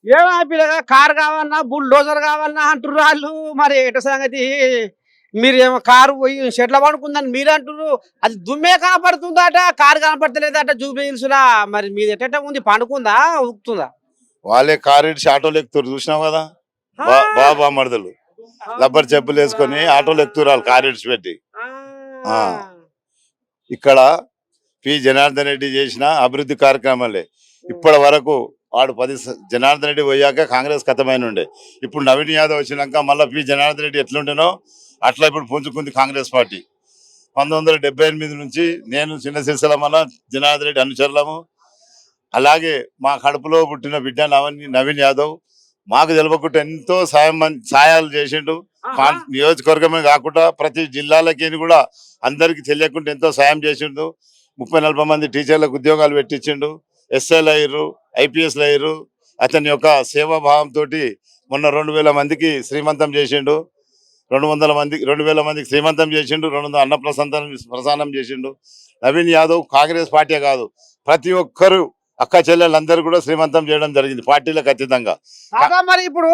ఏం పిల్లగా కారు కావాలన్నా బుల్డోజర్ కావాలన్నా అంటుర్రు వాళ్ళు. మరి ఎట సంగతి? మీరేమో కారు పోయి షెడ్ల పడుకుందని మీరు అంటుర్రు. అది దుమ్మే కనపడుతుందట, కారు కనపడతలేదట జూబ్లీ హిల్స్‌లా. మరి మీది ఎట్టెట్ట ఉంది, పండుకుందా ఊగుతుందా? వాళ్ళే కారు ఇడిచి ఆటోలు ఎక్కుతారు, చూసినావు కదా. ఆ! బాబా మరదలు రబ్బర్ చెప్పులు వేసుకొని ఆటోలు ఎక్కుతారు వాళ్ళు, కారు ఇడిచి పెట్టి. ఆ, ఆ! ఇక్కడ జనార్దన్ రెడ్డి చేసిన అభివృద్ధి కార్యక్రమాలే ఇప్పటి వరకు. వాడు జనార్దన్ రెడ్డి పోయాక కాంగ్రెస్ ఖతమైన ఉండే. ఇప్పుడు నవీన్ యాదవ్ వచ్చినాక మళ్ళీ జనార్దన్ రెడ్డి ఎట్లుంటేనో అట్లా ఇప్పుడు పుంజుకుంది కాంగ్రెస్ పార్టీ. 1978 నుంచి నేను చిన్న సిరిసిల్ల మన జనార్దన్ రెడ్డి అనుచరులము. అలాగే మా కడుపులో పుట్టిన బిడ్డ నవీన్ యాదవ్ మాకు తెలవకుండా ఎంతో సాయాలు చేసిండు. ఆహా! నియోజకవర్గమే కాకుండా ప్రతి జిల్లాలకి కూడా అందరికి తెలియకుండా ఎంతో సాయం చేసిండు. 30-40 మంది టీచర్లకు ఉద్యోగాలు పెట్టించిండు. ఎస్ఐలు అయ్యారు, ఐపీఎస్లు అయ్యారు. అతని యొక్క సేవాభావంతో మొన్న 2000 మందికి శ్రీమంతం చేసిండు. 2000 మందికి శ్రీమంతం చేసిండు. 200 అన్న ప్రసాదం చేసిండు. నవీన్ యాదవ్ కాంగ్రెస్ పార్టీ కాదు, ప్రతి ఒక్కరు అక్క చెల్లెలందరూ కూడా శ్రీమంతం చేయడం జరిగింది పార్టీలకు అతీతంగా. కాదా మరి ఇప్పుడు